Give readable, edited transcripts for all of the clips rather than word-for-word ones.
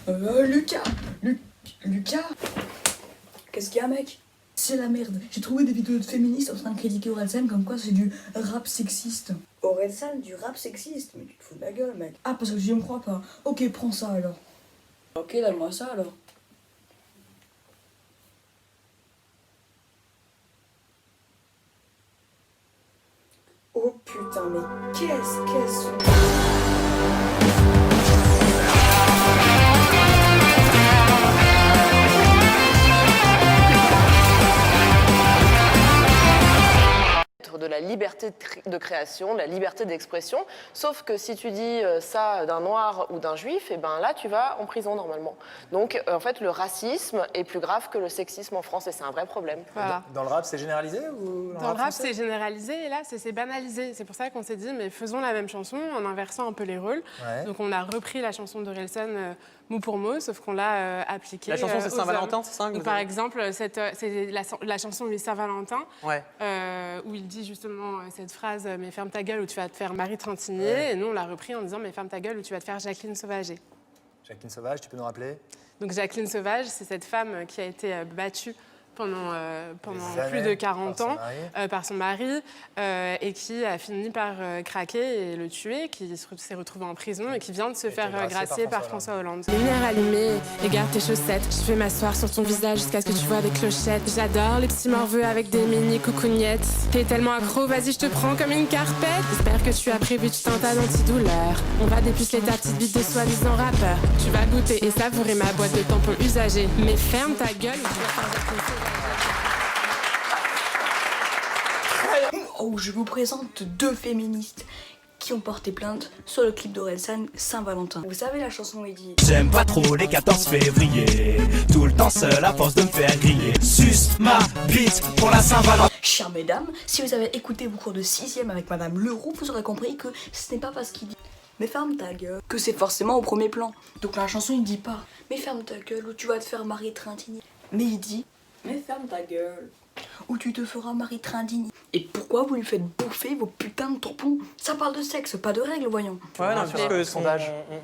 Lucas Lucas Qu'est-ce qu'il y a, mec? C'est la merde. J'ai trouvé des vidéos de féministes en train de critiquer Orelsan comme quoi c'est du rap sexiste. Orelsan, du rap sexiste? Mais tu te fous de la gueule, mec. Ah, parce que je me crois pas. Ok, prends ça alors. Ok, donne-moi ça alors. Oh putain, mais qu'est-ce de la liberté de création, de la liberté d'expression, sauf que si tu dis ça d'un noir ou d'un juif, et ben là tu vas en prison normalement. Donc en fait le racisme est plus grave que le sexisme en France et c'est un vrai problème. Voilà. Dans le rap c'est généralisé ou dans le rap c'est généralisé et là c'est banalisé. C'est pour ça qu'on s'est dit mais faisons la même chanson en inversant un peu les rôles. Ouais. Donc on a repris la chanson d'Orelsan mot pour mot, sauf qu'on l'a appliquée. La chanson c'est Saint-Valentin, c'est ça? Donc, par exemple, c'est la chanson de Saint-Valentin, ouais. Où il dit justement cette phrase « mais ferme ta gueule ou tu vas te faire Marie Trintignant ouais. » Et nous on l'a repris en disant « mais ferme ta gueule ou tu vas te faire Jacqueline Sauvager ». Jacqueline Sauvage, tu peux nous rappeler? Donc Jacqueline Sauvage, c'est cette femme qui a été battue pendant plus de 40 ans par son mari et qui a fini par craquer et le tuer, qui s'est retrouvé en prison et qui vient de se faire gracier par François Hollande. Lumière allumée, égare tes chaussettes, je vais m'asseoir sur ton visage jusqu'à ce que tu vois des clochettes. J'adore les petits morveux avec des mini coucougnettes. T'es tellement accro, vas-y je te prends comme une carpette. J'espère que tu as prévu tout un tas d'antidouleurs. On va dépuceler ta petite bite de soi-disant rappeur. Tu vas goûter et savourer ma boîte de tampons usagés. Mais ferme ta gueule ou tu vas faire Jacqueline Sauvage. Oh, je vous présente deux féministes qui ont porté plainte sur le clip d'Orelsan Saint-Valentin. Vous savez la chanson où il dit: j'aime pas trop les 14 février, tout le temps seul à force de me faire griller. Suce ma bite pour la Saint-Valentin. Chères mesdames, si vous avez écouté vos cours de 6e avec Madame Leroux, vous aurez compris que ce n'est pas parce qu'il dit mais ferme ta gueule que c'est forcément au premier plan. Donc la chanson il dit pas mais ferme ta gueule ou tu vas te faire Marie Trintignant, mais il dit mais ferme ta gueule ou tu te feras Marie Trintignant. Et pourquoi vous lui faites bouffer vos putains de tampons? Ça parle de sexe, pas de règles, voyons. Ouais, non, puisque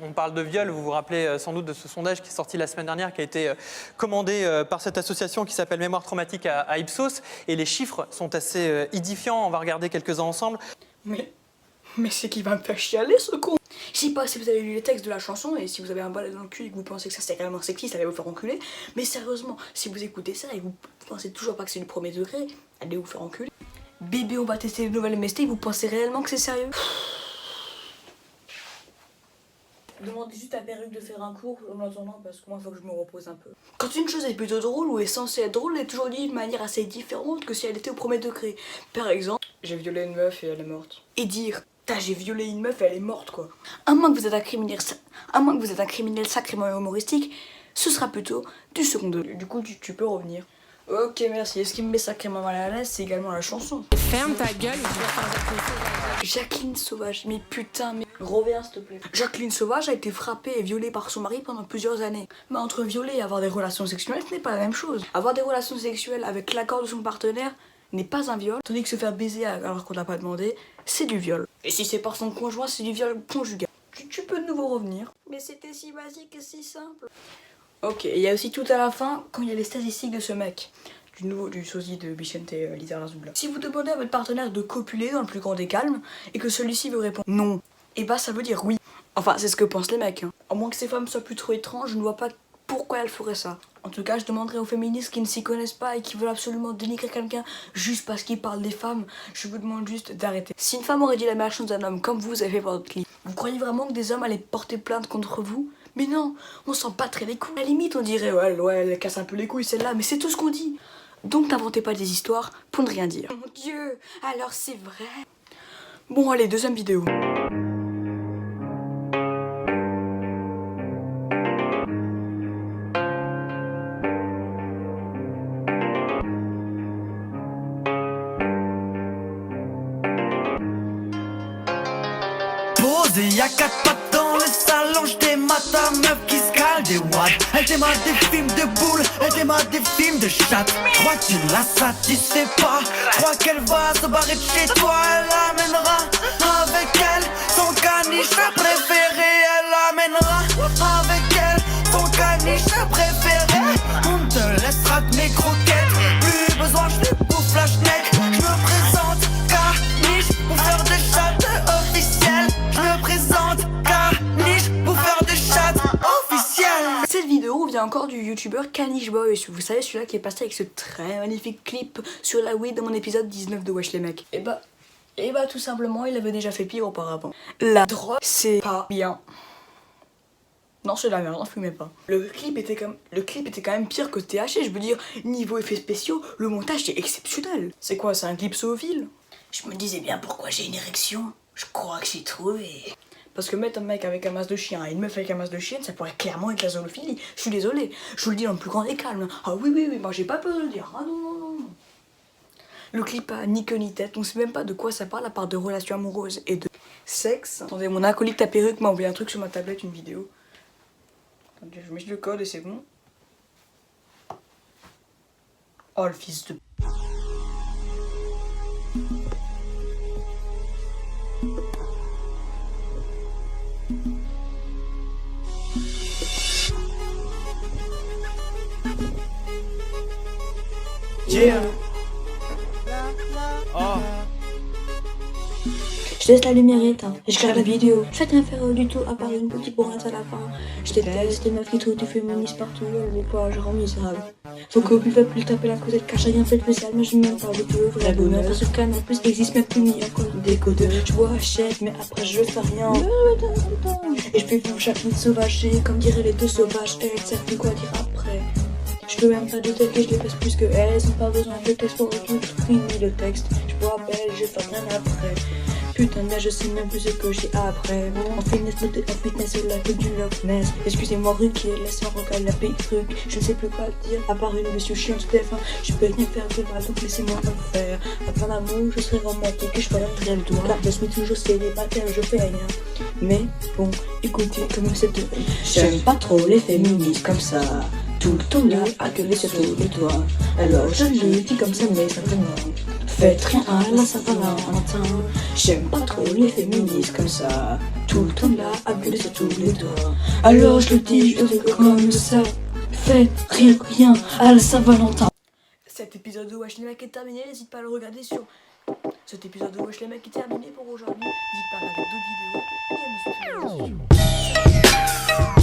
on parle de viol, vous vous rappelez sans doute de ce sondage qui est sorti la semaine dernière, qui a été commandé par cette association qui s'appelle Mémoire Traumatique à Ipsos. Et les chiffres sont assez édifiants, on va regarder quelques-uns ensemble. Mais c'est qui va me faire chialer ce con. Je sais pas si vous avez lu les textes de la chanson et si vous avez un balai dans le cul et que vous pensez que ça c'est réellement sexiste, allez vous faire enculer. Mais sérieusement, si vous écoutez ça et vous pensez toujours pas que c'est du premier degré, allez vous faire enculer. Bébé, on va tester les nouvelles MST, vous pensez réellement que c'est sérieux? Demandez juste à Perruque de faire un cours en attendant parce que moi il faut que je me repose un peu. Quand une chose est plutôt drôle ou est censée être drôle, elle est toujours dit de manière assez différente que si elle était au premier degré. Par exemple, j'ai violé une meuf et elle est morte. Et dire j'ai violé une meuf et elle est morte quoi. À moins que vous êtes un criminel sacrément humoristique, ce sera plutôt du second degré. Du coup tu peux revenir. Ok merci, et ce qui me met sacrément mal à l'aise c'est également la chanson. Ferme ta gueule ou tu vas faire Jacqueline Sauvage, mais putain mais reviens s'il te plaît. Jacqueline Sauvage a été frappée et violée par son mari pendant plusieurs années. Mais entre violer et avoir des relations sexuelles ce n'est pas la même chose. Avoir des relations sexuelles avec l'accord de son partenaire n'est pas un viol, tandis que se faire baiser alors qu'on l'a pas demandé, c'est du viol. Et si c'est par son conjoint, c'est du viol conjugal. Tu peux de nouveau revenir. Mais c'était si basique et si simple. Ok, il y a aussi tout à la fin, quand il y a les statistiques de ce mec, du sosie de Vicente Lizarazulla. Si vous demandez à votre partenaire de copuler dans le plus grand des calmes, et que celui-ci vous répond non, et bah ça veut dire oui. Enfin, c'est ce que pensent les mecs. Hein. À moins que ces femmes soient plus trop étranges, je ne vois pas pourquoi elles feraient ça. En tout cas, je demanderai aux féministes qui ne s'y connaissent pas et qui veulent absolument dénigrer quelqu'un juste parce qu'il parle des femmes, je vous demande juste d'arrêter. Si une femme aurait dit la même chose d'un homme comme vous avez fait pour votre clip, vous croyez vraiment que des hommes allaient porter plainte contre vous? Mais non, on s'en battrait les couilles. À la limite, on dirait ouais, elle casse un peu les couilles celle-là, mais c'est tout ce qu'on dit. Donc n'inventez pas des histoires pour ne rien dire. Mon Dieu, alors c'est vrai. Bon allez, deuxième vidéo. Y'a 4 pattes dans le salon, j'démate ta meuf qui se cale des watts. Elle démate des films de boules, elle démate des films de chatte. Crois que tu la satisfais pas, crois qu'elle va se barrer de chez toi. Elle amènera avec elle son caniche préféré. Elle amènera avec elle son caniche préférée. On te laissera que mes croquettes. Plus besoin, je les bouffe la schneck. Je me présente, caniche, bouffeur de chatte officiel. Je me présente, caniche, bouffeur de chatte officiel. Cette vidéo vient encore du youtubeur Caniche Boy, vous savez celui-là qui est passé avec ce très magnifique clip sur la weed dans mon épisode 19 de Wesh les mecs. Et bah tout simplement il avait déjà fait pire auparavant. La drogue c'est pas bien. Non c'est de la merde, n'en fumez pas. Le clip était quand même pire que THC, je veux dire, niveau effets spéciaux, le montage est exceptionnel. C'est quoi, c'est un clip zoophile? Je me disais bien pourquoi j'ai une érection, je crois que j'ai trouvé. Parce que mettre un mec avec un masque de chien et une meuf avec un masque de chienne, ça pourrait clairement être la zoophilie. Je suis désolée, je vous le dis dans le plus grand des calmes. Ah oui, moi j'ai pas peur de le dire. Ah non. Le clip a ni queue ni tête, on sait même pas de quoi ça parle à part de relations amoureuses et de sexe. Attendez, mon acolyte à perruque m'a envoyé un truc sur ma tablette, une vidéo. Attendez, je mets le code et c'est bon. Oh le fils de... Yeah. Je laisse la lumière éteinte et je regarde la vidéo. Faites rien faire du tout à part une petite bourrette à la fin. Je déteste les meufs qui trouvent du féministe partout, les quoi, je rends misérable. Faut qu'au plus peuple taper la causette car j'ai rien fait de spécial, mais je m'aime pas, je peux ouvrir la bonheur. Parce que Canal Plus n'existe même plus ni encore des codes. Je vois, achète, mais après je fais rien. Et je fais pour chaque nuit sauvage, comme diraient les deux sauvages, elles savent plus quoi dire après. Je peux même pas douter que je les fasse plus que elles, sans pas besoin de texte pour tout fini le texte. Je bois belle, je fais rien après. Putain, là je sais même plus ce que j'ai après. En fitness sur la coupe du Loch Ness. Excusez-moi, Ruquier, laisse-moi regarder la perruque. Je ne sais plus quoi dire, à part une monsieur chiant tout fin. Je peux rien faire de mal, donc laissez-moi en faire. Après l'amour, je serai romantique et je ferai rien le doigt. Là, je suis toujours célibataire, je fais rien. Mais bon, écoutez, comme c'est de... J'aime pas trop les féministes comme ça. Tout le temps là, à gueuler sur tous les toits. Alors je le dis comme ça, mais simplement. Faites rien à la Saint-Valentin. J'aime pas trop les féministes comme ça. Tout le temps là, à gueuler sur tous les toits. Alors je le dis, je fais comme ça. Faites rien à la Saint-Valentin. Cet épisode de Wesh les mecs est terminé, n'hésite pas à le regarder sur... Cet épisode de Wesh les mecs est terminé pour aujourd'hui. N'hésite pas à regarder d'autres vidéos et à me suivre sur les réseaux sociaux.